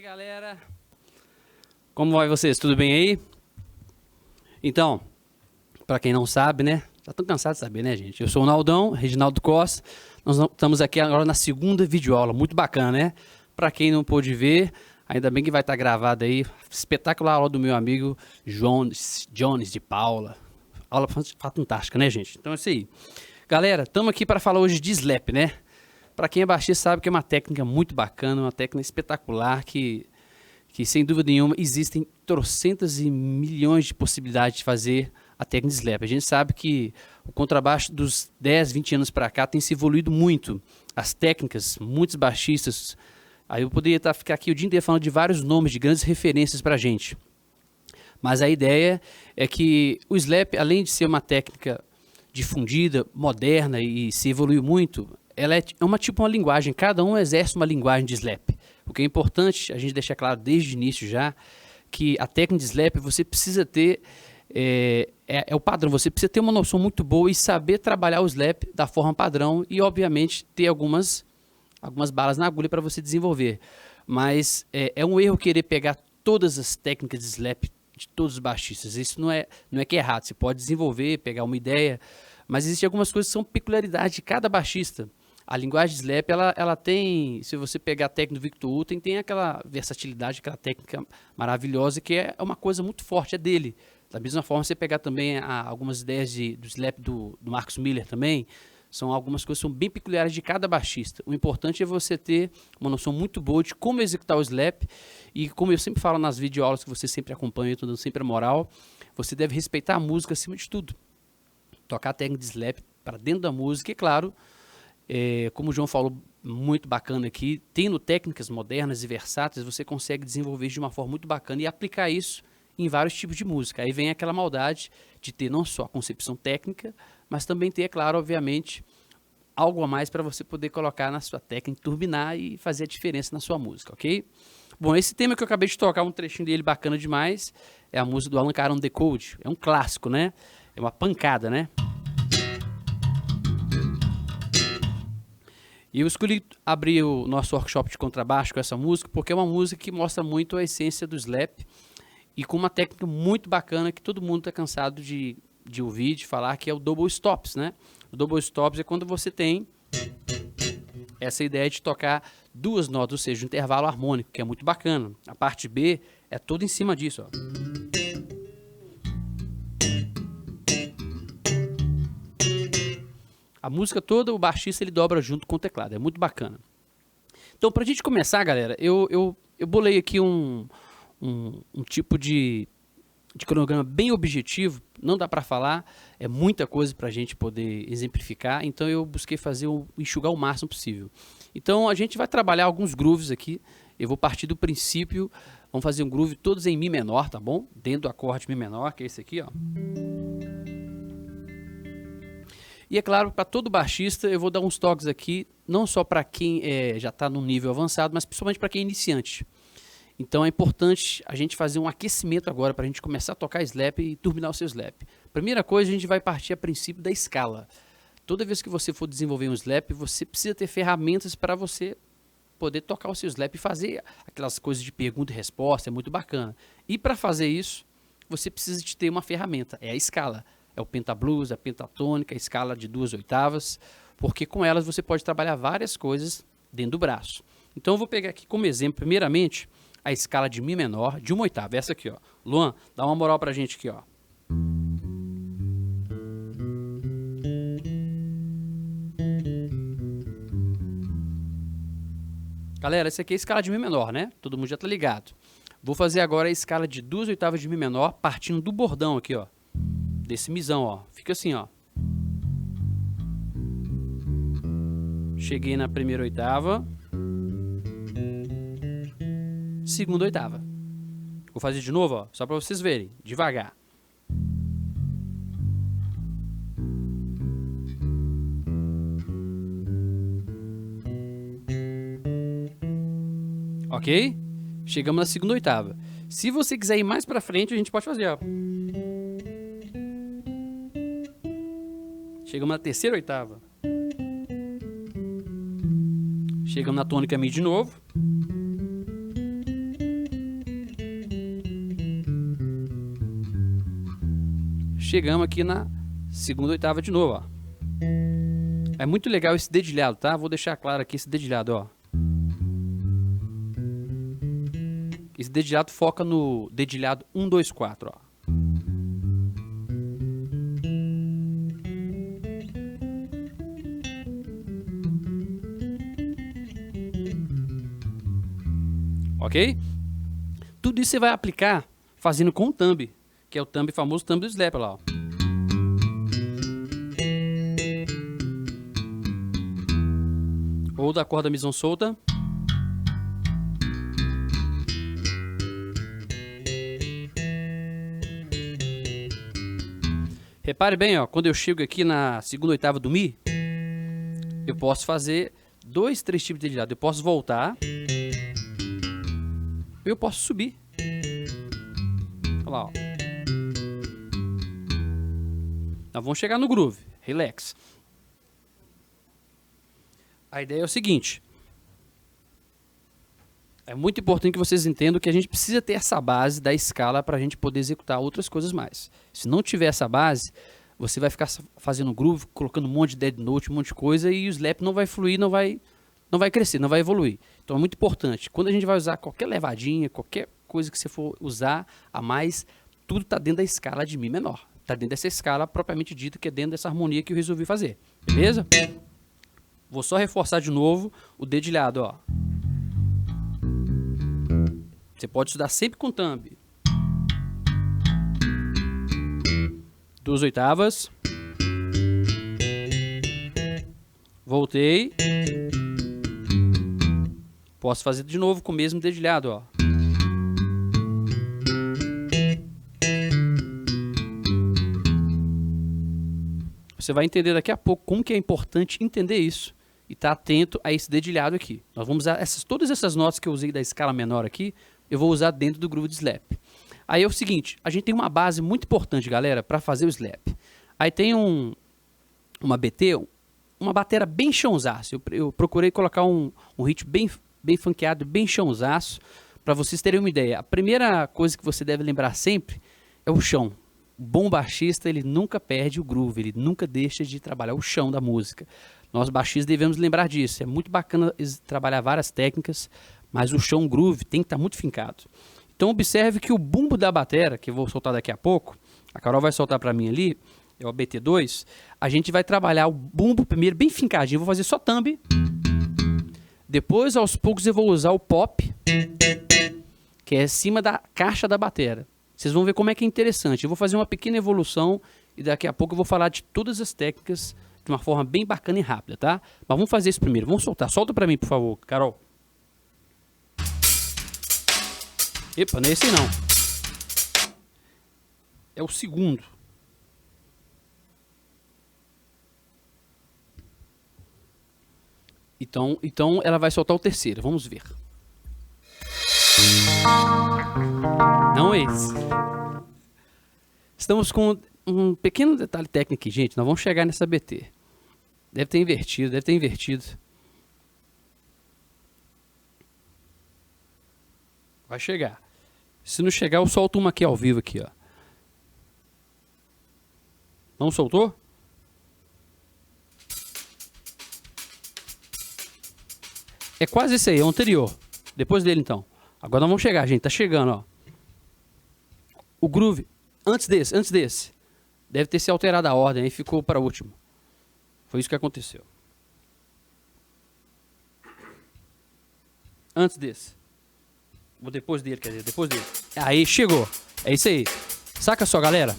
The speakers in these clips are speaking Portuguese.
Galera, como vai vocês? Tudo bem aí? Então, para quem não sabe, né? Já estão cansados de saber, né, gente? Eu sou o Naldão, Reginaldo Costa. Nós estamos aqui agora na segunda videoaula, muito bacana, né? Para quem não pôde ver, ainda bem que vai estar gravado aí. Espetacular aula do meu amigo Jones de Paula. Aula fantástica, né, gente? Então é isso aí. Galera, estamos aqui para falar hoje de slap, né? Para quem é baixista sabe que é uma técnica muito bacana, uma técnica espetacular que sem dúvida nenhuma existem trocentas e milhões de possibilidades de fazer a técnica de slap. A gente sabe que o contrabaixo dos 10, 20 anos para cá tem se evoluído muito. As técnicas, muitos baixistas, aí eu poderia ficar aqui o dia inteiro falando de vários nomes, de grandes referências para a gente. Mas a ideia é que o slap, além de ser uma técnica difundida, moderna e se evoluiu muito, ela é uma linguagem, cada um exerce uma linguagem de slap. O que é importante a gente deixar claro desde o início já, que a técnica de slap você precisa ter, é o padrão, você precisa ter uma noção muito boa e saber trabalhar o slap da forma padrão e obviamente ter algumas balas na agulha para você desenvolver. Mas é um erro querer pegar todas as técnicas de slap de todos os baixistas, isso não é que é errado, você pode desenvolver, pegar uma ideia, mas existem algumas coisas que são peculiaridades de cada baixista. A linguagem de slap, ela tem, se você pegar a técnica do Victor Uten, tem aquela versatilidade, aquela técnica maravilhosa, que é uma coisa muito forte, é dele. Da mesma forma, você pegar também algumas ideias do slap do Marcus Miller também, são algumas coisas que são bem peculiares de cada baixista. O importante é você ter uma noção muito boa de como executar o slap, e como eu sempre falo nas videoaulas que você sempre acompanha, eu estou dando sempre a moral, você deve respeitar a música acima de tudo. Tocar a técnica de slap para dentro da música, e claro, como o João falou, muito bacana aqui, tendo técnicas modernas e versáteis, você consegue desenvolver de uma forma muito bacana e aplicar isso em vários tipos de música. Aí vem aquela maldade de ter não só a concepção técnica, mas também ter, é claro, obviamente, algo a mais para você poder colocar na sua técnica, turbinar e fazer a diferença na sua música, ok? Bom, esse tema que eu acabei de tocar, um trechinho dele bacana demais, é a música do Alan Carr on the Code. É um clássico, né? É uma pancada, né? E eu escolhi abrir o nosso workshop de contrabaixo com essa música, porque é uma música que mostra muito a essência do slap e com uma técnica muito bacana que todo mundo está cansado de ouvir, de falar, que é o double stops, né? O double stops é quando você tem essa ideia de tocar duas notas, ou seja, um intervalo harmônico, que é muito bacana. A parte B é toda em cima disso, ó. A música toda, o baixista ele dobra junto com o teclado, é muito bacana. Então, pra gente começar, galera, eu bolei aqui um tipo de cronograma bem objetivo, não dá pra falar, é muita coisa pra gente poder exemplificar, então eu busquei enxugar o máximo possível. Então, a gente vai trabalhar alguns grooves aqui, eu vou partir do princípio, vamos fazer um groove todos em Mi menor, tá bom? Dentro do acorde Mi menor, que é esse aqui, ó. E é claro, para todo baixista, eu vou dar uns toques aqui, não só para quem já está num nível avançado, mas principalmente para quem é iniciante. Então é importante a gente fazer um aquecimento agora para a gente começar a tocar slap e turbinar o seu slap. Primeira coisa, a gente vai partir a princípio da escala. Toda vez que você for desenvolver um slap, você precisa ter ferramentas para você poder tocar o seu slap e fazer aquelas coisas de pergunta e resposta, é muito bacana. E para fazer isso, você precisa de ter uma ferramenta, é a escala. É o pentablues, a pentatônica, a escala de 2 oitavas, porque com elas você pode trabalhar várias coisas dentro do braço. Então eu vou pegar aqui como exemplo, primeiramente, a escala de Mi menor de 1 oitava, essa aqui, ó. Luan, dá uma moral pra gente aqui, ó. Galera, essa aqui é a escala de Mi menor, né? Todo mundo já tá ligado. Vou fazer agora a escala de 2 oitavas de Mi menor, partindo do bordão aqui, ó. Desse misão, ó. Fica assim, ó. Cheguei na primeira oitava. Segunda oitava. Vou fazer de novo, ó. Só para vocês verem. Devagar. Ok? Chegamos na segunda oitava. Se você quiser ir mais pra frente, a gente pode fazer, ó. Chegamos na terceira oitava. Chegamos na tônica Mi de novo. chegamos aqui na segunda oitava de novo, ó. É muito legal esse dedilhado, tá? Vou deixar claro aqui esse dedilhado, ó. Esse dedilhado foca no dedilhado 1, 2, 4, ó. Ok? Tudo isso você vai aplicar fazendo com o thumb, que é o thumb, famoso thumb do slap, lá, ó. Ou da corda missão solta. Repare bem, ó, quando eu chego aqui na segunda oitava do Mi, eu posso fazer 2, 3 tipos de dedilhado. Eu posso voltar. Eu posso subir. Olha lá, ó. Nós vamos chegar no groove. Relax. A ideia é o seguinte. É muito importante que vocês entendam que a gente precisa ter essa base da escala para a gente poder executar outras coisas mais. Se não tiver essa base, você vai ficar fazendo groove, colocando um monte de dead note, um monte de coisa, e o slap não vai fluir, não vai crescer, não vai evoluir. Então é muito importante. Quando a gente vai usar qualquer levadinha, qualquer coisa que você for usar a mais, tudo está dentro da escala de Mi menor. Está dentro dessa escala propriamente dita, que é dentro dessa harmonia que eu resolvi fazer. Beleza? Vou só reforçar de novo o dedilhado, ó. Você pode estudar sempre com thumb. 2 oitavas. Voltei. Posso fazer de novo com o mesmo dedilhado, ó. Você vai entender daqui a pouco como que é importante entender isso e estar atento a esse dedilhado aqui. Nós vamos usar todas essas notas que eu usei da escala menor aqui, eu vou usar dentro do groove de slap. Aí é o seguinte, a gente tem uma base muito importante, galera, para fazer o slap. Aí tem uma BT, uma batera bem chãozaço. Eu procurei colocar um ritmo bem funkeado, bem chãozaço, para vocês terem uma ideia. A primeira coisa que você deve lembrar sempre é o chão. O bom baixista, ele nunca perde o groove, ele nunca deixa de trabalhar o chão da música. Nós baixistas devemos lembrar disso. É muito bacana trabalhar várias técnicas, mas o chão groove tem que estar muito fincado. Então observe que o bumbo da batera, que eu vou soltar daqui a pouco, a Carol vai soltar para mim ali, é o BT2, a gente vai trabalhar o bumbo primeiro bem fincadinho, eu vou fazer só thumb. Depois, aos poucos, eu vou usar o pop, que é acima da caixa da batera. Vocês vão ver como é que é interessante. Eu vou fazer uma pequena evolução e daqui a pouco eu vou falar de todas as técnicas de uma forma bem bacana e rápida, tá? Mas vamos fazer isso primeiro. Vamos soltar. Solta pra mim, por favor, Carol. Epa, não é esse não. É o segundo. Então ela vai soltar o terceiro. Vamos ver. Não é esse. Estamos com um pequeno detalhe técnico aqui, gente. Nós vamos chegar nessa BT. Deve ter invertido. Vai chegar. Se não chegar, eu solto uma aqui ao vivo aqui, ó. Não soltou? É quase esse aí, é o anterior. Depois dele, então. Agora nós vamos chegar, gente. Tá chegando, ó. O groove, antes desse. Deve ter se alterado a ordem, aí ficou para o último. Foi isso que aconteceu. Antes desse. Ou depois dele, quer dizer, depois dele. Aí, chegou. É isso aí. Saca só, galera.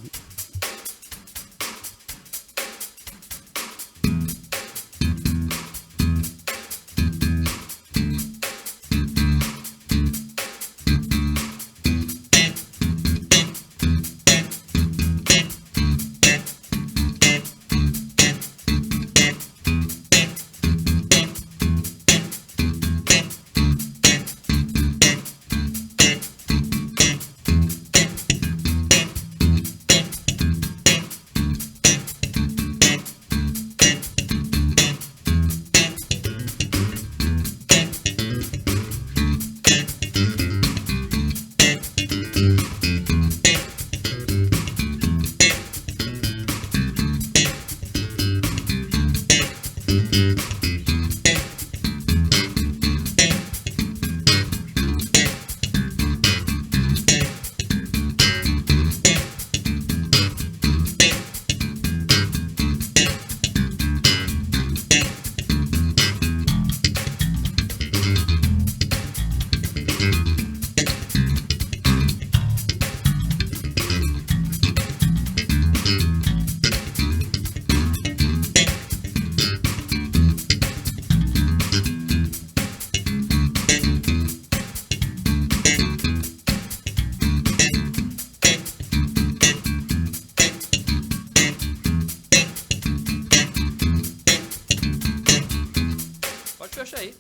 Fecha aí.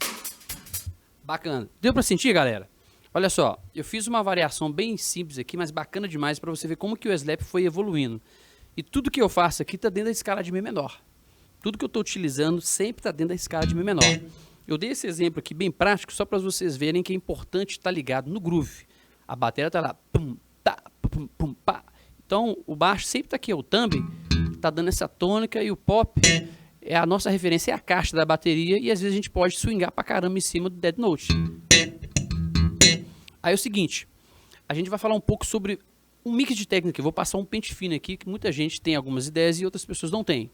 Bacana. Deu pra sentir, galera? Olha só, eu fiz uma variação bem simples aqui, mas bacana demais pra você ver como que o slap foi evoluindo. E tudo que eu faço aqui tá dentro da escala de Mi menor. Tudo que eu tô utilizando sempre tá dentro da escala de Mi menor. Eu dei esse exemplo aqui bem prático só para vocês verem que é importante estar ligado no groove. A bateria tá lá, pum, tá, pum, pum, pá. Então o baixo sempre tá aqui, o thumb tá dando essa tônica e o pop é a nossa referência, é a caixa da bateria e às vezes a gente pode swingar pra caramba em cima do dead note. Aí é o seguinte, a gente vai falar um pouco sobre um mix de técnica. Eu vou passar um pente fino aqui que muita gente tem algumas ideias e outras pessoas não têm.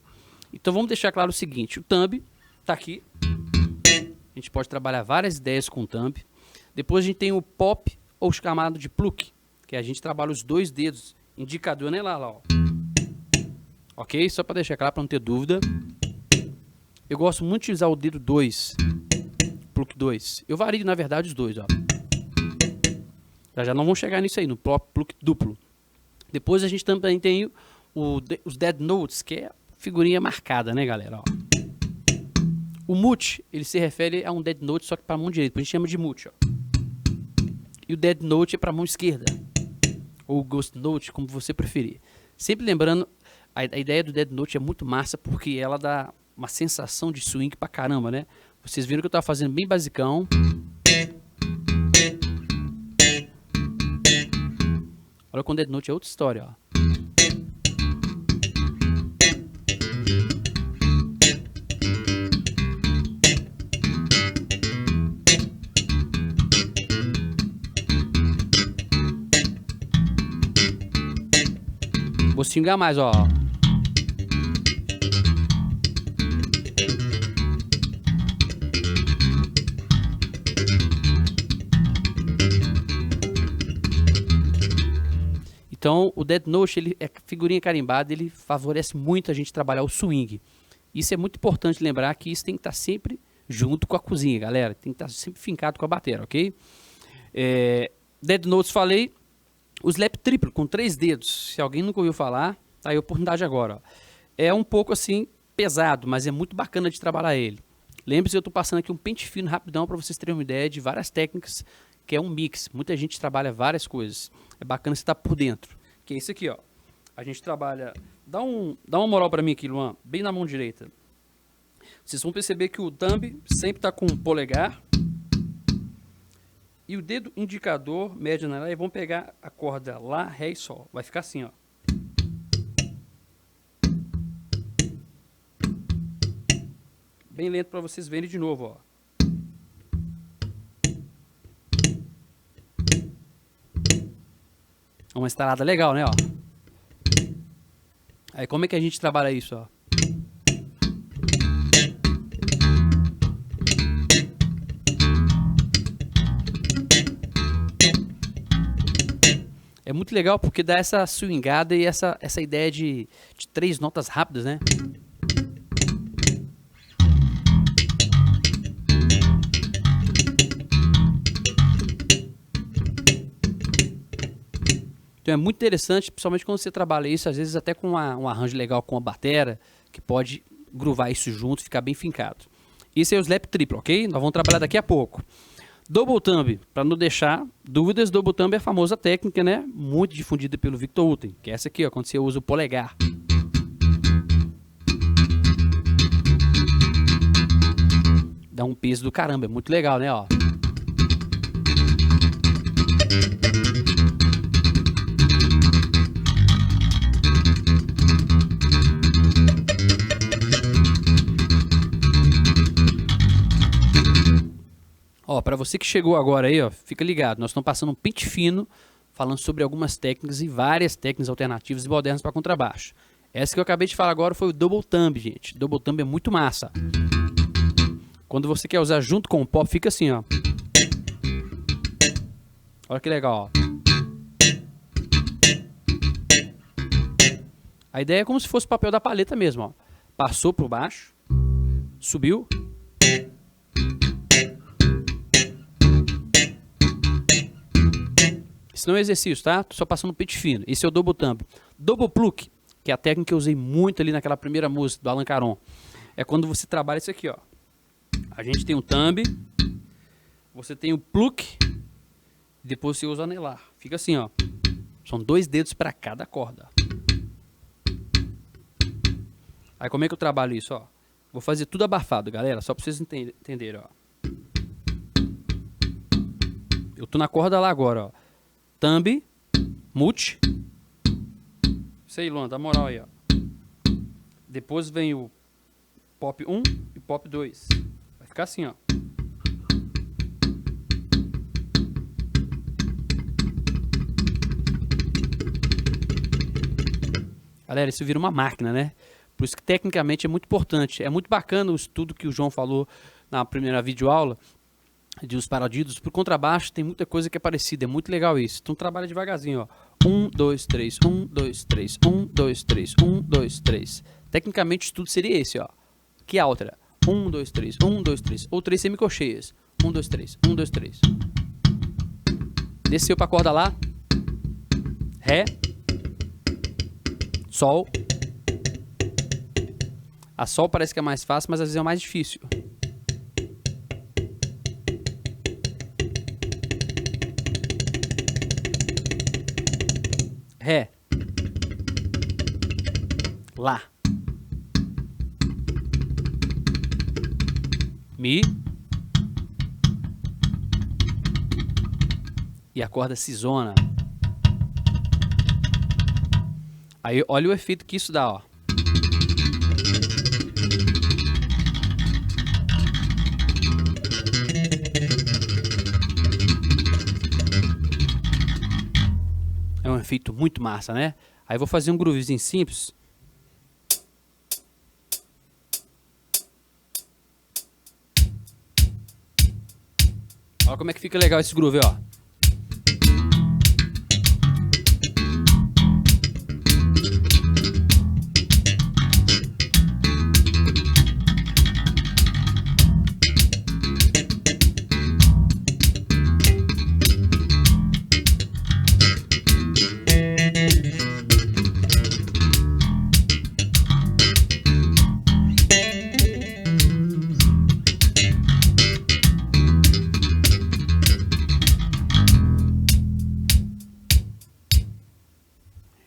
Então vamos deixar claro o seguinte, o thumb tá aqui. A gente pode trabalhar várias ideias com o thumb. Depois a gente tem o pop ou chamado de pluck, que a gente trabalha os dois dedos, indicador, né, lá, ó. Ok? Só para deixar claro, para não ter dúvida. Eu gosto muito de utilizar o dedo 2, pluck 2. Eu vario, na verdade, os dois, ó. Já não vamos chegar nisso aí, no pluck duplo. Depois a gente também tem os dead notes, que é figurinha marcada, né, galera, ó. O mute, ele se refere a um dead note, só que para a mão direita. A gente chama de mute, ó. E o dead note é para a mão esquerda. Ou ghost note, como você preferir. Sempre lembrando, a ideia do dead note é muito massa, porque ela dá uma sensação de swing pra caramba, né? Vocês viram que eu tava fazendo bem basicão. Olha, com o dead note é outra história, ó. Vou swingar mais, ó. Então, o dead note, ele é figurinha carimbada, ele favorece muito a gente trabalhar o swing. Isso é muito importante lembrar que isso tem que estar sempre junto com a cozinha, galera. Tem que estar sempre fincado com a bateria, ok? Dead notes, falei. O slap triplo, com 3 dedos. Se alguém nunca ouviu falar, tá aí a oportunidade agora, ó. É um pouco assim, pesado, mas é muito bacana de trabalhar ele. Lembre-se, eu estou passando aqui um pente fino rapidão para vocês terem uma ideia de várias técnicas, que é um mix. Muita gente trabalha várias coisas. É bacana você estar por dentro. Que é isso aqui, ó. A gente trabalha... Dá uma moral para mim aqui, Luan. Bem na mão direita. Vocês vão perceber que o thumb sempre está com o polegar. E o dedo indicador, médio, né? E vão pegar a corda Lá, Ré e Sol. Vai ficar assim, ó. Bem lento para vocês verem de novo, ó. Uma estalada legal, né, ó. Aí como é que a gente trabalha isso, ó? É muito legal porque dá essa swingada e essa ideia de 3 notas rápidas, né? Então é muito interessante, principalmente quando você trabalha isso, às vezes até com um arranjo legal com a batera, que pode groovar isso junto, ficar bem fincado. Esse é o slap triplo, ok? Nós vamos trabalhar daqui a pouco. Double thumb, para não deixar dúvidas, double thumb é a famosa técnica, né? Muito difundida pelo Victor Wooten, que é essa aqui, ó, quando você usa o polegar. Dá um peso do caramba, é muito legal, né, ó. Ó, para você que chegou agora aí, ó, fica ligado. Nós estamos passando um pente fino, falando sobre algumas técnicas e várias técnicas alternativas e modernas para contrabaixo. Essa que eu acabei de falar agora foi o double thumb, gente. Double thumb é muito massa. Quando você quer usar junto com o pop, fica assim, ó. Olha que legal, ó. A ideia é como se fosse o papel da palheta mesmo, ó. Passou por baixo, subiu. Esse não é exercício, tá? Tô só passando um pente fino. Esse é o double thumb. Double pluck, que é a técnica que eu usei muito ali naquela primeira música do Alan Caron. É quando você trabalha isso aqui, ó. A gente tem o thumb, você tem o pluck, depois você usa o anelar. Fica assim, ó. São 2 dedos para cada corda. Aí como é que eu trabalho isso, ó? Vou fazer tudo abafado, galera, só para vocês entenderem, ó. Eu tô na corda lá agora, ó. Thumb, mute. Isso aí, Luan, dá moral aí, ó. Depois vem o pop 1 e pop 2. Vai ficar assim, ó. Galera, isso vira uma máquina, né? Por isso que tecnicamente é muito importante. É muito bacana o estudo que o João falou na primeira videoaula de os paradidos. Pro contrabaixo tem muita coisa que é parecida. É muito legal isso. Então trabalha devagarzinho, ó. 1, 2, 3, 1, 2, 3, 1, 2, 3, 1, 2, 3. Tecnicamente o estudo seria esse, ó. Que altra? 1, 2, 3, 1, 2, 3. Ou 3 semicolcheias. 1, 2, 3, 1, 2, 3. Desceu pra corda lá. Ré. Sol. A Sol parece que é mais fácil, mas às vezes é mais difícil. Ré. Lá. Mi. E a corda cisona. Aí olha o efeito que isso dá, ó. É um efeito muito massa, né? Aí eu vou fazer um groovezinho simples. Olha como é que fica legal esse groove, ó.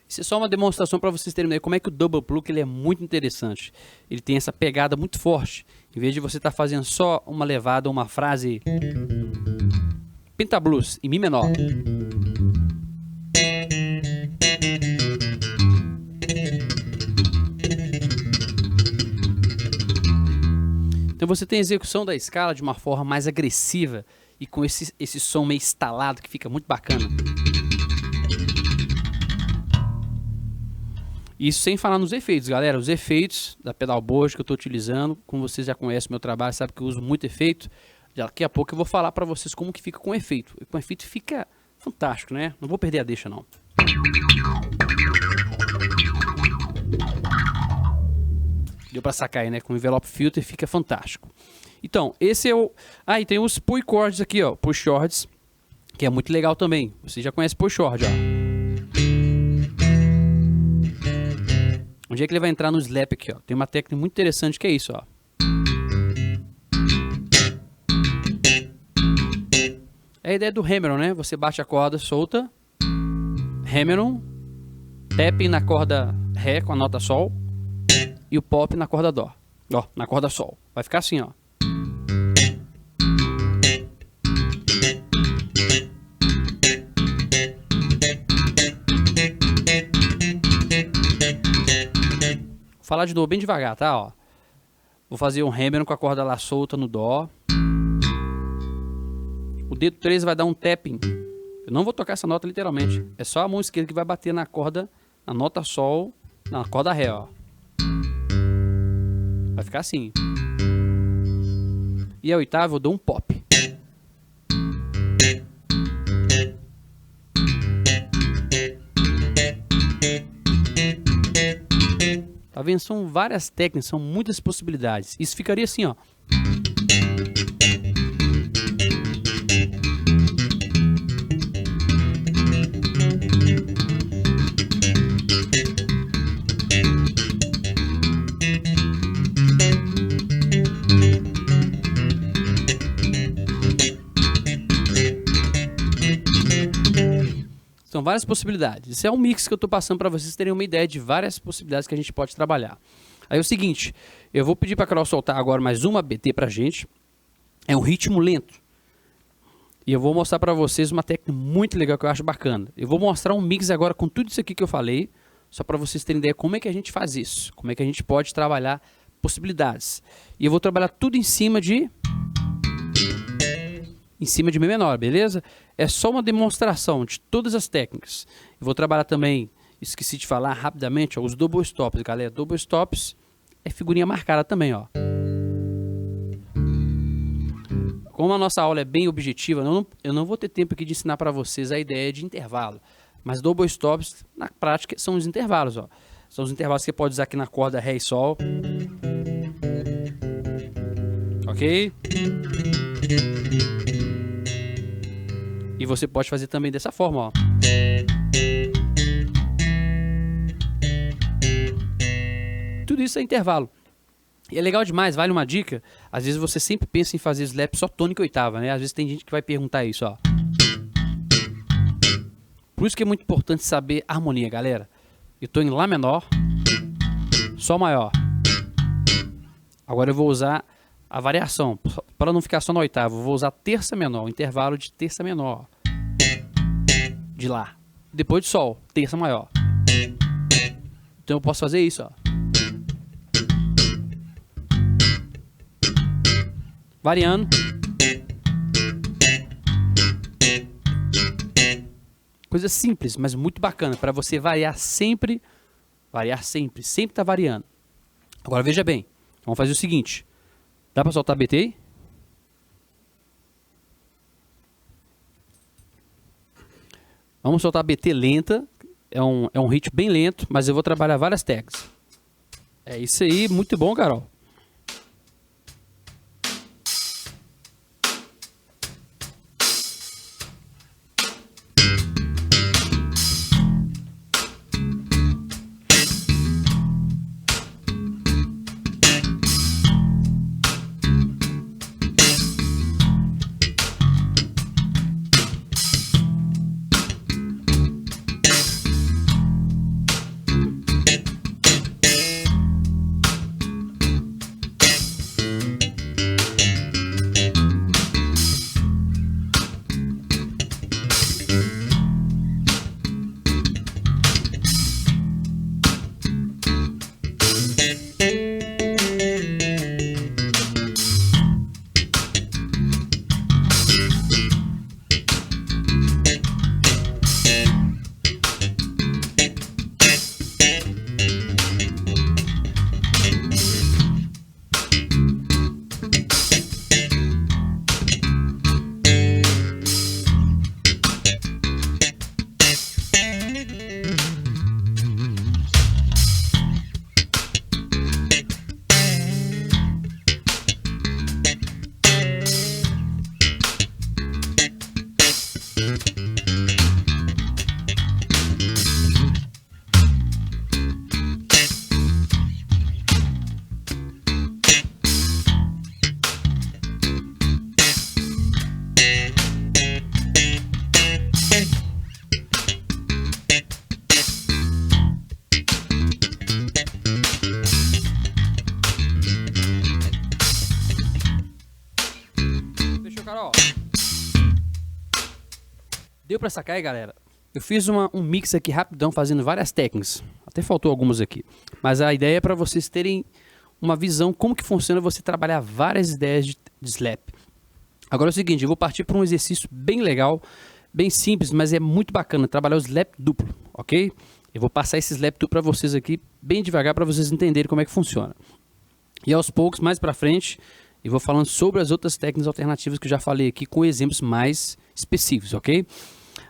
Isso é só uma demonstração para vocês terem ideia como é que o double pluck ele é muito interessante. Ele tem essa pegada muito forte. Em vez de você estar fazendo só uma levada, uma frase pentablues em mi menor. Então você tem a execução da escala de uma forma mais agressiva e com esse som meio estalado que fica muito bacana. Isso sem falar nos efeitos, galera. Os efeitos da pedalboard que eu estou utilizando, como vocês já conhecem o meu trabalho, sabe que eu uso muito efeito. Daqui a pouco eu vou falar para vocês como que fica com efeito. E com efeito fica fantástico, né? Não vou perder a deixa, não. Deu para sacar aí, né? Com envelope filter fica fantástico. Então, esse é o... Ah, e tem os pull chords aqui, ó. Pull chords, que é muito legal também. Você já conhece pull chord, ó. Onde é que ele vai entrar no slap aqui, ó? Tem uma técnica muito interessante que é isso, ó. É a ideia do hammer-on, né? Você bate a corda solta, hammer-on, tap na corda ré com a nota sol e o pop na corda dó. Ó, na corda sol. Vai ficar assim, ó. Vou falar de novo bem devagar, tá? Ó. Vou fazer um hammer com a corda lá solta no dó. o dedo 13 vai dar um tapping. Eu não vou tocar essa nota literalmente. É só a mão esquerda que vai bater na corda, na nota Sol, na corda Ré, ó. Vai ficar assim. E a oitava eu dou um pop. Tá vendo? São várias técnicas, são muitas possibilidades. Isso ficaria assim, ó. São várias possibilidades. Isso é um mix que eu estou passando para vocês terem uma ideia de várias possibilidades que a gente pode trabalhar. Aí é o seguinte, eu vou pedir para a Carol soltar agora mais uma BT para a gente. É um ritmo lento. E eu vou mostrar para vocês uma técnica muito legal que eu acho bacana. Eu vou mostrar um mix agora com tudo isso aqui que eu falei, só para vocês terem ideia como é que a gente faz isso, como é que a gente pode trabalhar possibilidades. E eu vou trabalhar tudo em cima de Mi menor, beleza? É só uma demonstração de todas as técnicas. Eu vou trabalhar também, esqueci de falar rapidamente, ó, os double stops, galera. Double stops é figurinha marcada também, ó. Como a nossa aula é bem objetiva, eu não vou ter tempo aqui de ensinar para vocês a ideia de intervalo. Mas double stops, na prática, são os intervalos, ó. São os intervalos que você pode usar aqui na corda Ré e Sol. Ok? E você pode fazer também dessa forma, ó. Tudo isso é intervalo. E é legal demais, vale uma dica. Às vezes você sempre pensa em fazer slap só tônica e oitava, né? Às vezes tem gente que vai perguntar isso, ó. Por isso que é muito importante saber harmonia, galera. Eu tô em Lá menor, Sol maior. Agora eu vou usar a variação, para não ficar só na oitava, eu vou usar terça menor, o intervalo de terça menor. De Lá. Depois de Sol, terça maior. Então eu posso fazer isso, ó. Variando. Coisa simples, mas muito bacana, para você variar sempre. Variar sempre, sempre tá variando. Agora veja bem, vamos fazer o seguinte. Dá para soltar BT aí? Vamos soltar BT lenta. É um ritmo bem lento, mas eu vou trabalhar várias técnicas. É isso aí, muito bom, Carol. Carol. Deu pra sacar aí, galera? Eu fiz um mix aqui rapidão, fazendo várias técnicas. Até faltou algumas aqui. Mas a ideia é para vocês terem uma visão como que funciona você trabalhar várias ideias de slap. Agora é o seguinte, eu vou partir para um exercício bem legal, bem simples, mas é muito bacana, trabalhar o slap duplo, ok? Eu vou passar esse slap duplo para vocês aqui, bem devagar, para vocês entenderem como é que funciona. E aos poucos, mais para frente, eu vou falando sobre as outras técnicas alternativas que eu já falei aqui, com exemplos mais específicos, ok?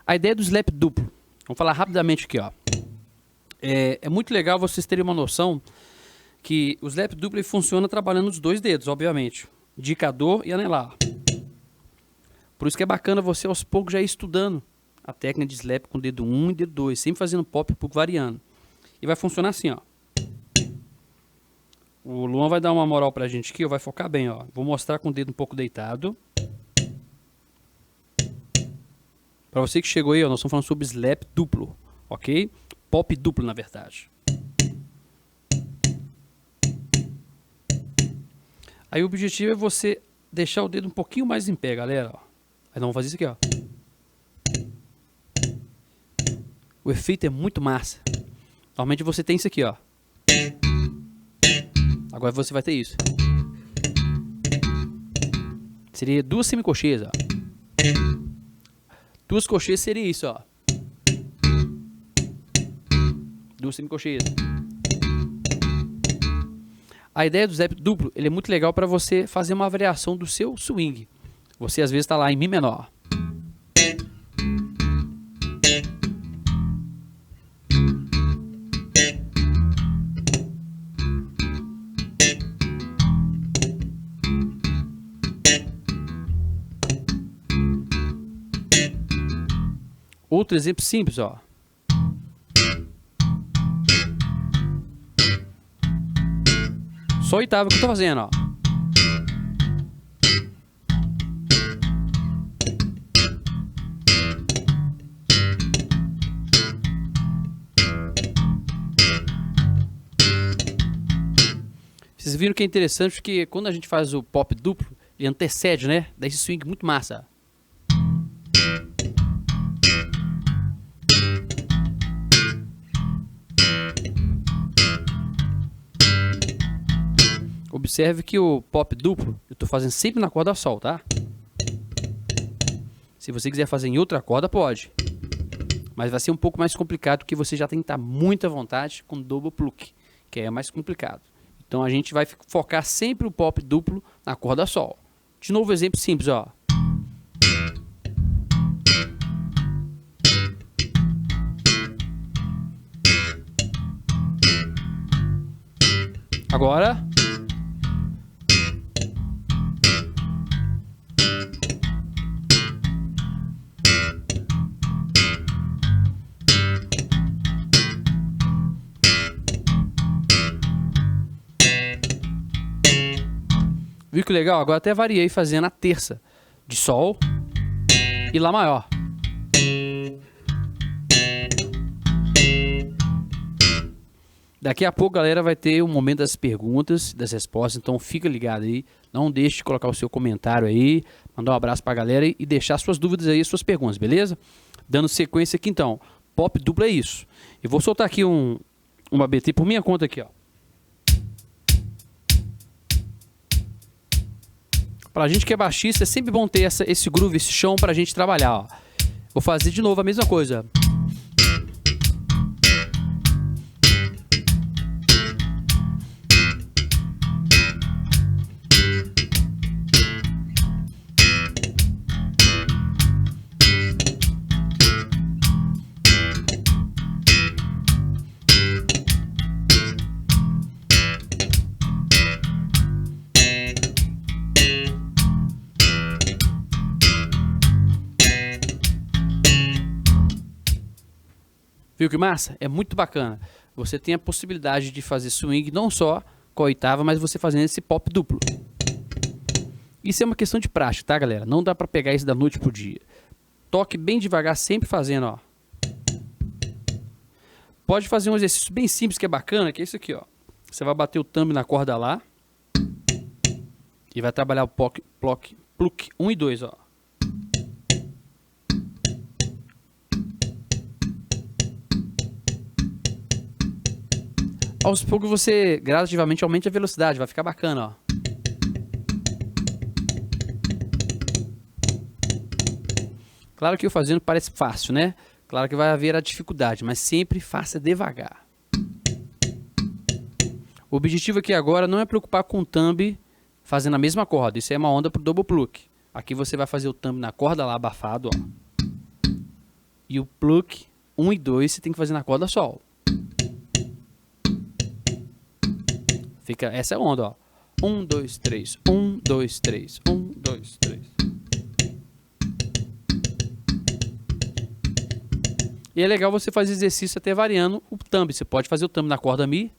A ideia do slap duplo, vamos falar rapidamente aqui, ó. É muito legal vocês terem uma noção que o slap duplo funciona trabalhando os dois dedos, obviamente, indicador e anelar. Por isso que é bacana você aos poucos já ir estudando a técnica de slap com dedo 1 e dedo 2, sempre fazendo pop e pouco variando. E vai funcionar assim, ó. O Luan vai dar uma moral pra gente aqui, ó, vai focar bem, ó. Vou mostrar com o dedo um pouco deitado. Pra você que chegou aí, ó, nós estamos falando sobre slap duplo, ok? Pop duplo, na verdade. Aí o objetivo é você deixar o dedo um pouquinho mais em pé, galera, ó. Aí nós vamos fazer isso aqui, ó. O efeito é muito massa. Normalmente você tem isso aqui, ó. Agora você vai ter isso. Seria duas semicocheias, ó. Duas cocheias seria isso, ó. Duas semicocheias. A ideia do slap duplo, ele é muito legal para você fazer uma variação do seu swing. Você às vezes está lá em Mi menor. Outro exemplo simples, ó. Só oitava que eu tô fazendo, ó. Vocês viram que é interessante porque quando a gente faz o pop duplo, ele antecede, né? Dá esse swing muito massa. Observe que o pop duplo eu estou fazendo sempre na corda sol, tá? Se você quiser fazer em outra corda, pode. Mas vai ser um pouco mais complicado porque você já tem que estar muito à vontade com double pluck, que é mais complicado. Então a gente vai focar sempre o pop duplo na corda sol. De novo, exemplo simples, ó. Agora. Viu que legal? Agora até variei fazendo a terça de sol e lá maior. Daqui a pouco, galera, vai ter o momento das perguntas, das respostas, então fica ligado aí. Não deixe de colocar o seu comentário aí, mandar um abraço pra galera e deixar suas dúvidas aí, suas perguntas, beleza? Dando sequência aqui então, pop duplo é isso. Eu vou soltar aqui uma BT por minha conta aqui, ó. Pra gente que é baixista, é sempre bom ter esse groove, esse chão pra gente trabalhar, ó. Vou fazer de novo a mesma coisa. Viu que massa? É muito bacana. Você tem a possibilidade de fazer swing não só com a oitava, mas você fazendo esse pop duplo. Isso é uma questão de prática, tá, galera? Não dá pra pegar isso da noite pro dia. Toque bem devagar, sempre fazendo, ó. Pode fazer um exercício bem simples que é bacana, que é isso aqui, ó. Você vai bater o thumb na corda lá e vai trabalhar o pluck 1 e 2, ó. Aos poucos você gradativamente aumenta a velocidade, vai ficar bacana, ó. Claro que eu fazendo parece fácil, né? Claro que vai haver a dificuldade, mas sempre faça devagar. O objetivo aqui agora não é preocupar com o thumb fazendo a mesma corda. Isso é uma onda para o double pluck. Aqui você vai fazer o thumb na corda lá abafado, ó. E o pluck 1 e 2 você tem que fazer na corda sol. Fica essa é a onda, ó. 1, 2, 3, 1, 2, 3, 1, 2, 3. E é legal você fazer exercício até variando o thumb. Você pode fazer o thumb na corda Mi.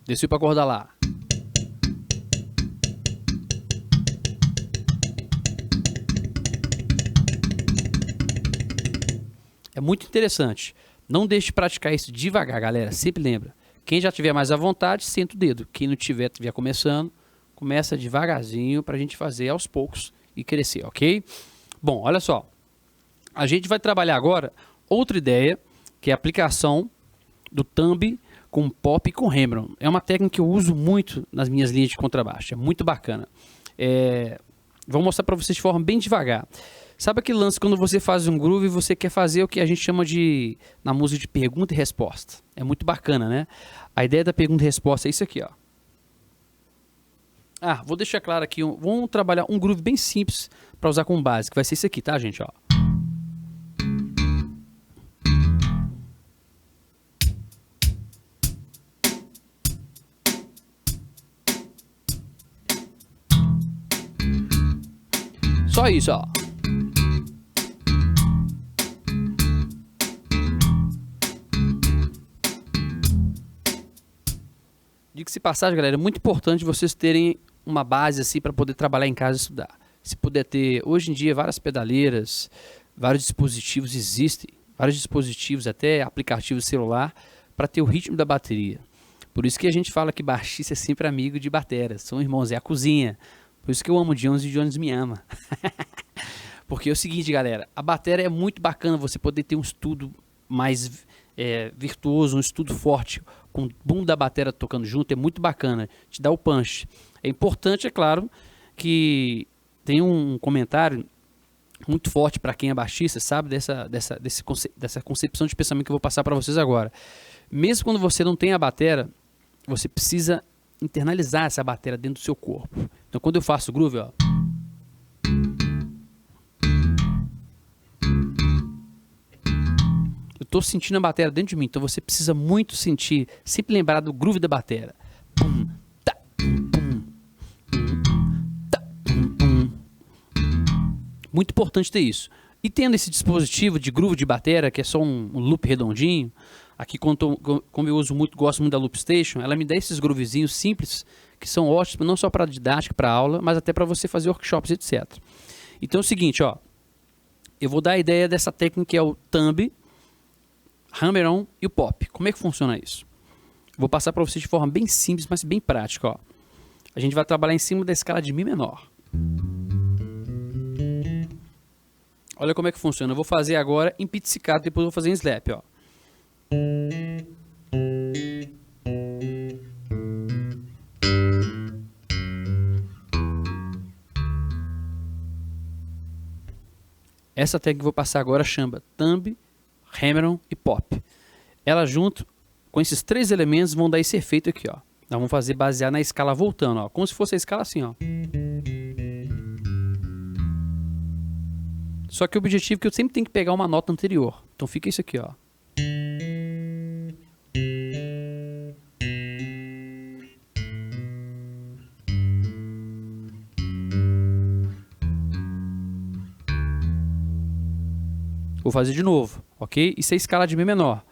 Desceu para a corda Lá. É muito interessante. Não deixe de praticar isso devagar, galera. Sempre lembra. Quem já tiver mais à vontade, senta o dedo. Quem não tiver começando, começa devagarzinho para a gente fazer aos poucos e crescer, ok? Bom, olha só. A gente vai trabalhar agora outra ideia, que é a aplicação do thumb com pop e com hammer-on. É uma técnica que eu uso muito nas minhas linhas de contrabaixo. É muito bacana. Vou mostrar para vocês de forma bem devagar. Sabe aquele lance quando você faz um groove e você quer fazer o que a gente chama de, na música, de pergunta e resposta? É muito bacana, né? A ideia da pergunta e resposta é isso aqui, ó. Vou deixar claro aqui, vamos trabalhar um groove bem simples para usar como base, que vai ser isso aqui, tá, gente? Ó. Só isso, ó. Diga-se de passagem, galera, é muito importante vocês terem uma base assim para poder trabalhar em casa e estudar. Se puder ter, hoje em dia, várias pedaleiras, vários dispositivos existem, vários dispositivos, até aplicativos celular, para ter o ritmo da bateria. Por isso que a gente fala que baixista é sempre amigo de batera, são irmãos, é a cozinha. Por isso que eu amo o Jones e o Jones me ama. Porque é o seguinte, galera, a bateria é muito bacana você poder ter um estudo mais virtuoso, um estudo forte, com o boom da bateria tocando junto, é muito bacana, te dá o punch. É importante, é claro, que tem um comentário muito forte para quem é baixista, sabe, dessa concepção de pensamento que eu vou passar para vocês agora. Mesmo quando você não tem a bateria, você precisa internalizar essa bateria dentro do seu corpo. Então, quando eu faço groove, ó, eu estou sentindo a bateria dentro de mim, então você precisa muito sentir, sempre lembrar do groove da bateria. Pum, tá, pum, tá, pum. Muito importante ter isso. E tendo esse dispositivo de groove de bateria, que é só um loop redondinho, aqui como eu uso muito, gosto muito da Loop Station, ela me dá esses groovezinhos simples, que são ótimos não só para didática, para aula, mas até para você fazer workshops, etc. Então é o seguinte, ó, eu vou dar a ideia dessa técnica que é o thumb, hammer-on e o pop. Como é que funciona isso? Vou passar para vocês de forma bem simples, mas bem prática, ó. A gente vai trabalhar em cima da escala de Mi menor. Olha como é que funciona. Eu vou fazer agora em pizzicato, depois eu vou fazer em slap, ó. Essa técnica que eu vou passar agora chama thumb, hammer-on e pop. Ela junto com esses três elementos vão dar esse efeito aqui, ó. Nós vamos fazer basear na escala voltando, ó, como se fosse a escala assim, ó. Só que o objetivo é que eu sempre tenho que pegar uma nota anterior. Então fica isso aqui, ó. Vou fazer de novo, ok? Isso é escala de Mi menor.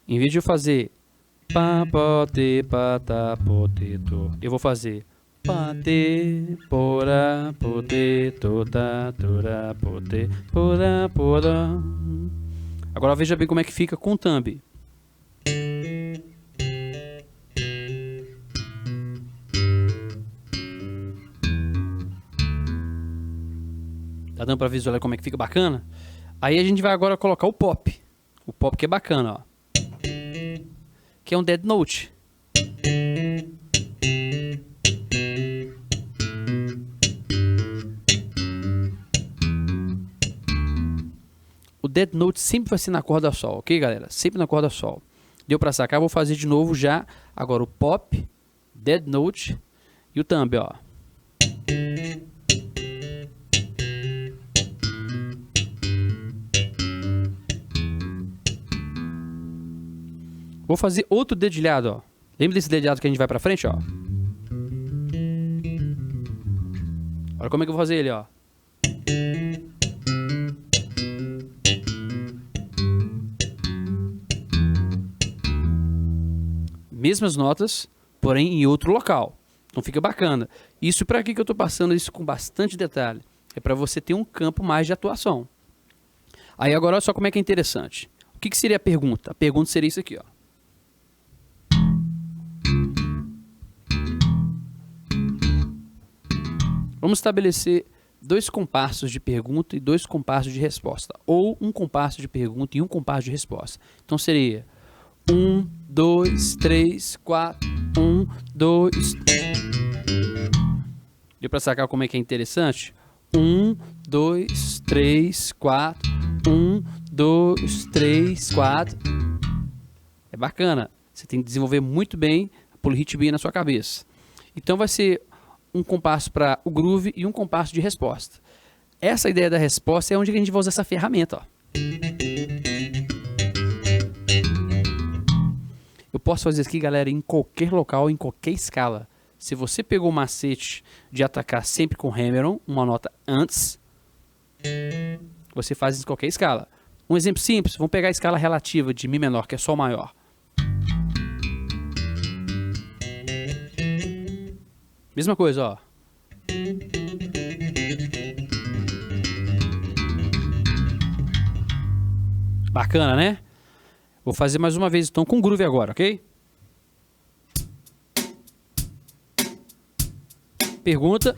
Em vez de eu fazer pá, pó, te, pá, tá, pó, te, to, eu vou fazer pá, te, porá, pó, te, to, tá, torá, pó, te, porá, porá. Agora veja bem como é que fica com o thumb. Tá dando pra visualizar como é que fica bacana? Aí a gente vai agora colocar o pop. O pop que é bacana, ó. Que é um dead note. dead note sempre vai ser na corda sol, ok, galera? Sempre na corda sol. Deu pra sacar? Vou fazer de novo já. Agora o pop, dead note e o thumb, ó. Vou fazer outro dedilhado, ó. Lembra desse dedilhado que a gente vai pra frente, ó? Olha como é que eu vou fazer ele, ó. Mesmas notas, porém em outro local. Então fica bacana. Isso para que eu estou passando isso com bastante detalhe? É para você ter um campo mais de atuação. Aí agora olha só como é que é interessante. O que seria a pergunta? A pergunta seria isso aqui, ó. Vamos estabelecer 2 compassos de pergunta e 2 compassos de resposta. Ou um compasso de pergunta e um compasso de resposta. Então seria 1, 2, 3, 4, 1, 2. Deu para sacar como é que é interessante? 1, 2, 3, 4. 1, 2, 3, 4. É bacana. Você tem que desenvolver muito bem a polirritmia na sua cabeça. Então vai ser um compasso para o groove e um compasso de resposta. Essa ideia da resposta é onde a gente vai usar essa ferramenta, ó. Eu posso fazer isso aqui, galera, em qualquer local, em qualquer escala. Se você pegou o macete de atacar sempre com hammer-on, uma nota antes, você faz isso em qualquer escala. Um exemplo simples, vamos pegar a escala relativa de Mi menor, que é Sol maior. Mesma coisa, ó. Bacana, né? Vou fazer mais uma vez então com groove agora, ok? Pergunta.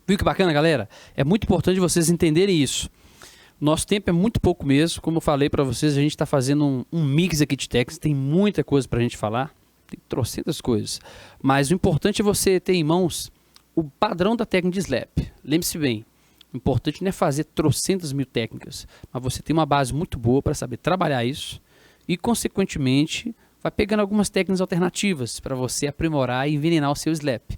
Viu que bacana, galera? É muito importante vocês entenderem isso. Nosso tempo é muito pouco mesmo. Como eu falei para vocês, a gente está fazendo um mix aqui de técnicas. Tem muita coisa para a gente falar. Tem trocentas coisas. Mas o importante é você ter em mãos o padrão da técnica de slap. Lembre-se bem, o importante não é fazer trocentas mil técnicas, mas você tem uma base muito boa para saber trabalhar isso e, consequentemente, vai pegando algumas técnicas alternativas para você aprimorar e envenenar o seu slap.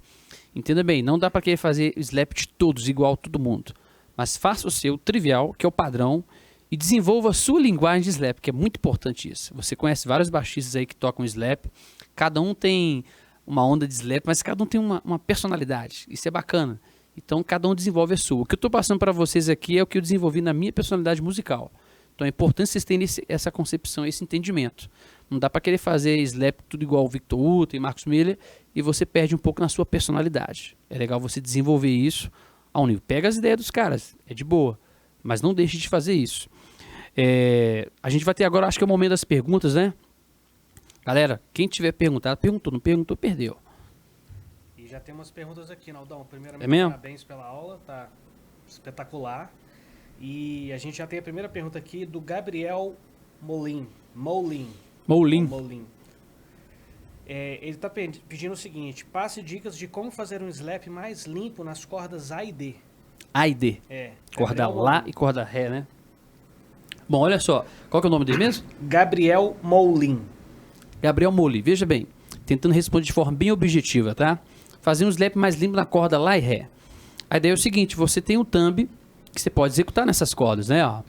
Entenda bem, não dá para querer fazer slap de todos igual a todo mundo, mas faça o seu trivial, que é o padrão, e desenvolva a sua linguagem de slap, que é muito importante isso. Você conhece vários baixistas aí que tocam slap, cada um tem uma onda de slap, mas cada um tem uma personalidade, isso é bacana. Então cada um desenvolve a sua. O que eu estou passando para vocês aqui é o que eu desenvolvi na minha personalidade musical. Então é importante vocês terem essa concepção, esse entendimento. Não dá para querer fazer slap tudo igual o Victor Uta e Marcos Miller e você perde um pouco na sua personalidade. É legal você desenvolver isso ao nível. Pega as ideias dos caras, é de boa, mas não deixe de fazer isso. A gente vai ter agora, acho que é o momento das perguntas, né? Galera, quem tiver perguntado, perguntou, não perguntou, perdeu. E já tem umas perguntas aqui, Naldão. Primeiramente, é mesmo? Parabéns pela aula, tá espetacular. E a gente já tem a primeira pergunta aqui do Gabriel Molin. Ele está pedindo o seguinte: passe dicas de como fazer um slap mais limpo nas cordas A e D. A e D. Corda Lá e corda Ré, né? Bom, olha só. Qual que é o nome dele mesmo? Gabriel Molin. Gabriel Molin. Veja bem, tentando responder de forma bem objetiva, tá? Fazer um slap mais limpo na corda Lá e Ré. A ideia é o seguinte: você tem um thumb que você pode executar nessas cordas, né? Ó.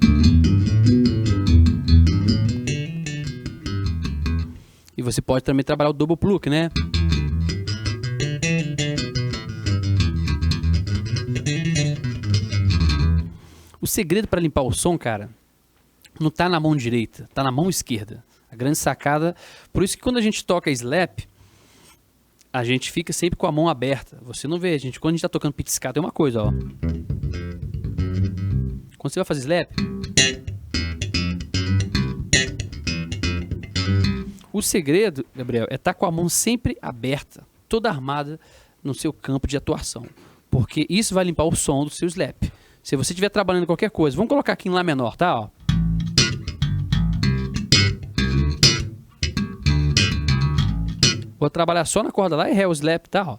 E você pode também trabalhar o double pluck, né? O segredo para limpar o som, cara, não tá na mão direita, tá na mão esquerda. A grande sacada, por isso que quando a gente toca slap, a gente fica sempre com a mão aberta. Você não vê, quando a gente tá tocando pizzicato é uma coisa, ó. Quando você vai fazer slap, o segredo, Gabriel, é estar com a mão sempre aberta, toda armada no seu campo de atuação. Porque isso vai limpar o som do seu slap. Se você estiver trabalhando qualquer coisa, vamos colocar aqui em Lá menor, tá? Ó. Vou trabalhar só na corda Lá e Ré, o slap, tá? Ó.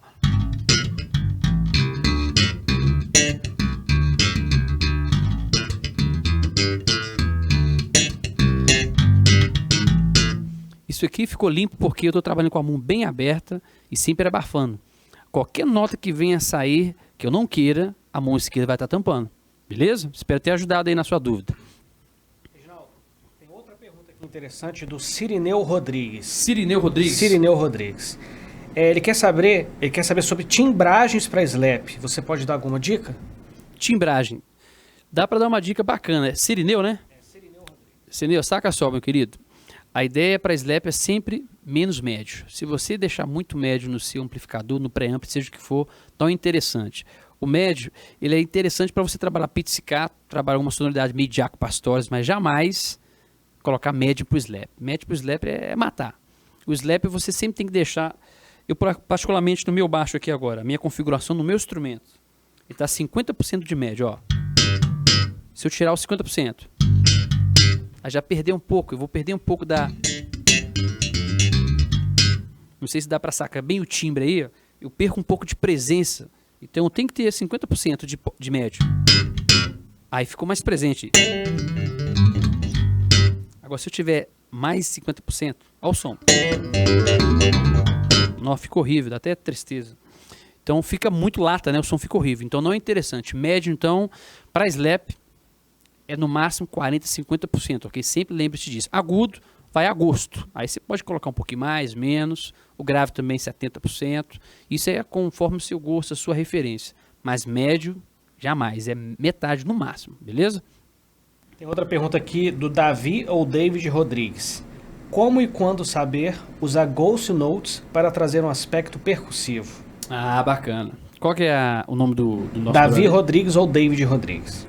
Isso aqui ficou limpo porque eu estou trabalhando com a mão bem aberta e sempre abafando. Qualquer nota que venha a sair, que eu não queira, a mão esquerda vai estar tampando. Beleza? Espero ter ajudado aí na sua dúvida. Reginaldo, tem outra pergunta aqui interessante do Cirineu Rodrigues. Cirineu Rodrigues. Cirineu Rodrigues. Ele quer saber sobre timbragens para slap. Você pode dar alguma dica? Timbragem. Dá para dar uma dica bacana. É Cirineu, né? É, Cirineu Rodrigues. Cirineu, saca só, meu querido. A ideia para slap é sempre menos médio. Se você deixar muito médio no seu amplificador, no preamp, seja o que for, não é interessante. O médio, ele é interessante para você trabalhar pizzicato, trabalhar uma sonoridade meio Jaco Pastores, mas jamais colocar médio para o slap. Médio para o slap é matar. O slap você sempre tem que deixar... Eu, particularmente no meu baixo aqui agora, a minha configuração no meu instrumento, ele está 50% de médio, ó. Se eu tirar os 50%, aí já perdeu um pouco, eu vou perder um pouco da... Não sei se dá para sacar bem o timbre aí, ó. Eu perco um pouco de presença. Então tem que ter 50% de médio. Aí ficou mais presente. Agora se eu tiver mais 50%, olha o som. Não, fica horrível, dá até tristeza. Então fica muito lata, né? O som fica horrível. Então não é interessante. Médio, então, para slap, é no máximo 40%, 50%, ok? Sempre lembre-se disso. Agudo, vai a gosto. Aí você pode colocar um pouquinho mais, menos. O grave também 70%. Isso é conforme o seu gosto, a sua referência. Mas médio, jamais. É metade no máximo, beleza? Tem outra pergunta aqui do Davi ou David Rodrigues. Como e quando saber usar Ghost Notes para trazer um aspecto percussivo? Ah, bacana. Qual que é o nome do nosso Davi brother? Rodrigues ou David Rodrigues?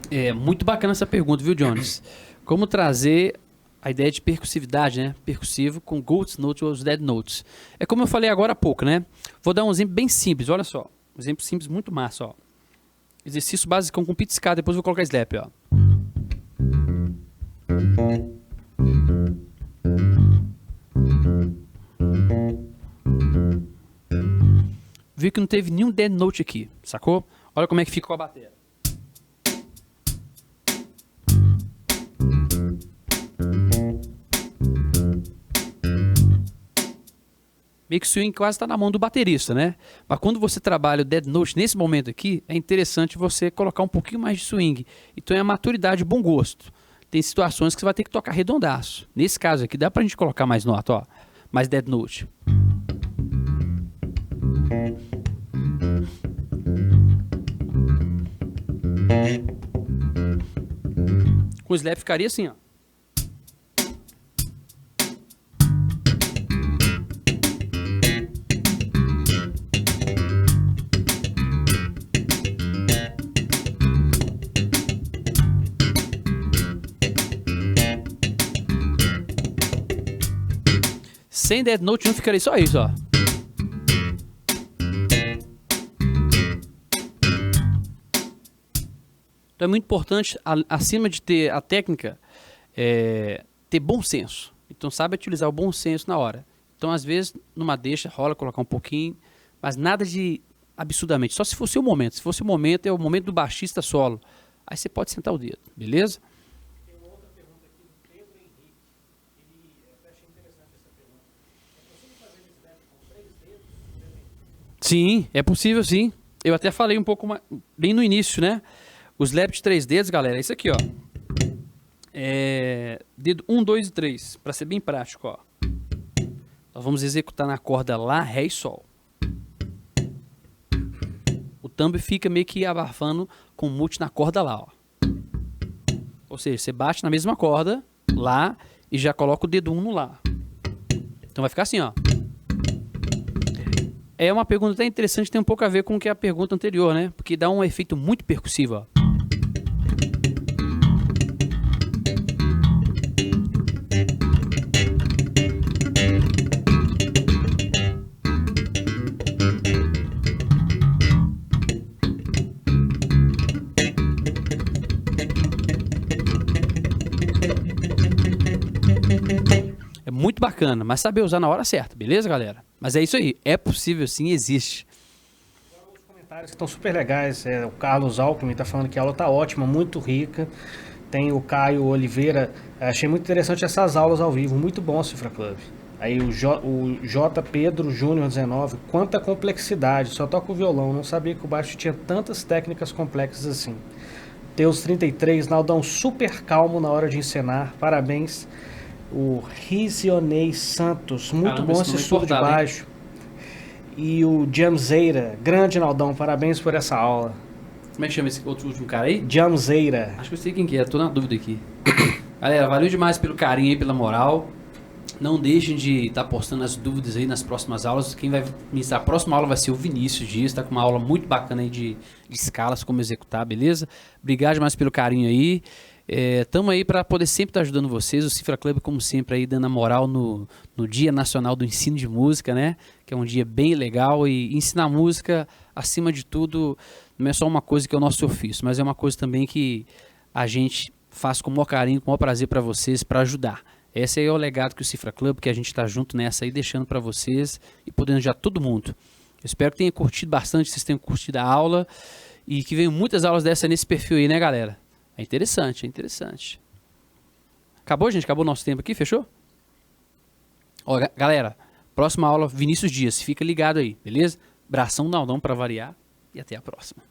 É muito bacana essa pergunta, viu, Jones? Como trazer a ideia de percussividade, né? Percussivo com Ghost Notes ou os Dead Notes. É como eu falei agora há pouco, né? Vou dar um exemplo bem simples, olha só. Um exemplo simples, muito massa, ó. Exercício básico com pizzicato, depois eu vou colocar slap, ó. Viu que não teve nenhum dead note aqui, sacou? Olha como é que fica com a bateria. Meio que o swing quase está na mão do baterista, né? Mas quando você trabalha o dead note nesse momento aqui, é interessante você colocar um pouquinho mais de swing. Então é a maturidade e bom gosto. Tem situações que você vai ter que tocar redondaço. Nesse caso aqui, dá pra gente colocar mais nota, ó. Mais dead note. Com o slap ficaria assim, ó. Sem dead note não ficaria só isso, ó. Então é muito importante, acima de ter a técnica, ter bom senso. Então sabe utilizar o bom senso na hora. Então às vezes numa deixa rola colocar um pouquinho, mas nada de absurdamente. Só se fosse o momento. Se fosse o momento, é o momento do baixista solo. Aí você pode sentar o dedo, beleza? Tem uma outra pergunta aqui do Pedro Henrique. Eu achei interessante essa pergunta. É possível fazer slap com 3 dedos? Sim, é possível sim. Eu até falei um pouco bem no início, né? O slap de 3 dedos, galera, é isso aqui, ó. Dedo 1, 2 e 3, para ser bem prático, ó. Nós vamos executar na corda Lá, Ré e Sol. O thumb fica meio que abafando com o mute na corda Lá, ó. Ou seja, você bate na mesma corda, Lá, e já coloca o dedo 1 no Lá. Então vai ficar assim, ó. É uma pergunta até interessante, tem um pouco a ver com o que a pergunta anterior, né? Porque dá um efeito muito percussivo, ó. bacana, mas saber usar na hora certa, beleza, galera? Mas é isso aí, é possível sim, existe. Comentários que estão super legais. O Carlos Alckmin está falando que a aula está ótima, muito rica. Tem o Caio Oliveira. Achei muito interessante essas aulas ao vivo. Muito bom, Cifra Club. Aí o J. Pedro Júnior 19. Quanta complexidade. Só toco o violão. Não sabia que o baixo tinha tantas técnicas complexas assim. Teus 33. Naldão super calmo na hora de encenar. Parabéns. O Rizionei Santos. Muito Caramba, bom esse esse nome é estudo de importado, hein? baixo. E o Jamzeira. Grande Naldão. Parabéns por essa aula. Como é que chama esse outro último cara aí? Jamzeira. Acho que eu sei quem que é, tô na dúvida aqui. Galera, valeu demais pelo carinho aí, pela moral. Não deixem de estar postando as dúvidas aí nas próximas aulas. Quem vai ministrar a próxima aula vai ser o Vinícius Dias, tá com uma aula muito bacana aí de escalas, como executar, beleza? Obrigado demais pelo carinho aí. Tamo aí para poder sempre estar ajudando vocês. O Cifra Club, como sempre, aí dando a moral no Dia Nacional do Ensino de Música, né? Que é um dia bem legal e ensinar música, acima de tudo, não é só uma coisa que é o nosso ofício, mas é uma coisa também que a gente faz com o maior carinho, com o maior prazer para vocês, para ajudar. Esse aí é o legado que o Cifra Club, que a gente está junto nessa aí, deixando para vocês e podendo ajudar todo mundo. Eu espero que tenham curtido bastante, vocês tenham curtido a aula e que venham muitas aulas dessa nesse perfil aí, né, galera? É interessante, é interessante. Acabou, gente? Acabou o nosso tempo aqui, fechou? Ó, galera, próxima aula, Vinícius Dias. Fica ligado aí, beleza? Bração Naldão para variar e até a próxima.